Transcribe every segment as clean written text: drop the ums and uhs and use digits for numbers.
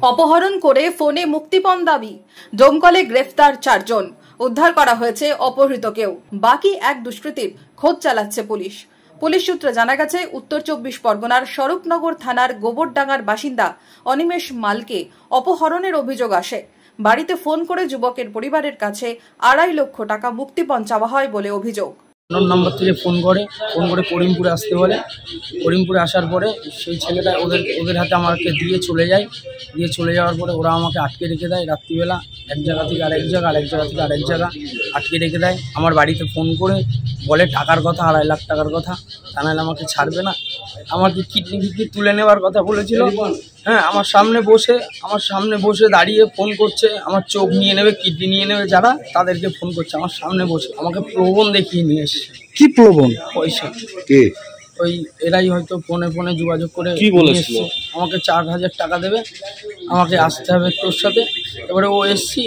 অপহরণ করে ফোনে মুক্তিপণ দাবি, ডোমকলে গ্রেফতার 4 জন, উদ্ধার করা হয়েছে অপহৃতকেও। বাকি এক দুষ্কৃতীর খোঁজ চালাচ্ছে পুলিশ। পুলিশ সূত্রে জানা গেছে, উত্তর 24 পরগনার স্বরূপনগর থানার গোবরডাঙ্গার বাসিন্দা অনিমেষ মালকে অপহরণের অভিযোগ আসে। বাড়িতে ফোন করে যুবকের পরিবারের কাছে 2.5 লক্ষ টাকা মুক্তিপণ চাওয়া হয় বলে অভিযোগ। নম্বর থেকে ফোন করে করিমপুরে আসতে বলে। করিমপুরে আসার পরে সেই ছেলেটা ওদের হাতে আমাকে দিয়ে চলে যায়। চলে যাওয়ার পরে ওরা আমাকে আটকে রেখে দেয়। রাত্রিবেলা এক জায়গা থেকে আরেক জায়গা, আরেক জায়গা থেকে আরেক জায়গা আটকে রেখে দেয়। আমার বাড়িতে ফোন করে বলে টাকার কথা, 2.5 লাখ টাকার কথা, তা নাহলে আমাকে ছাড়বে না। আমাকে কিডনি তুলে নেওয়ার কথা বলেছিল। হ্যাঁ, আমার সামনে বসে দাঁড়িয়ে ফোন করছে। আমার চোখ নিয়ে নেবে, কিডনি নিয়ে নেবে, যারা তাদেরকে ফোন করছে আমার সামনে বসে। আমাকে প্রলোভন দেখিয়ে নিয়ে এসছে। কি প্রলোভন? পয়সা। কে? ওই এরাই হয়তো ফোনে যোগাযোগ করে কি বলেছিল? আমাকে 4,000 টাকা দেবে, আমাকে আসতে হবে তোর সাথে। এবারে ও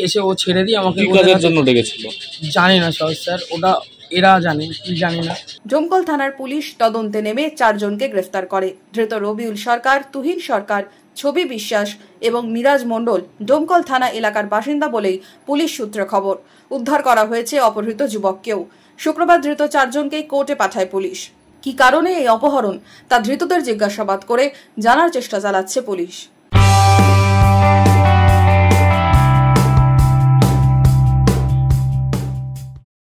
এসে ও ছেড়ে দিয়ে আমাকে কাজের জন্য ডেকেছিল জানি না স্যার, ওটা এরা জানে, কি জানি না। ডোমকল থানার পুলিশ তদন্তে নেমে 4 জনকে গ্রেফতার করে। ধৃত রবিউল সরকার, তুহিন সরকার, ছবি বিশ্বাস এবং মিরাজ মণ্ডল ডোমকল থানা এলাকার বাসিন্দা বলেই পুলিশ সূত্রে খবর। উদ্ধার করা হয়েছে অপহৃত যুবককেও। শুক্রবার ধৃত 4 জনকেই কোর্টে পাঠায় পুলিশ। কি কারণে এই অপহরণ তা ধৃতদের জিজ্ঞাসাবাদ করে জানার চেষ্টা চালাচ্ছে পুলিশ।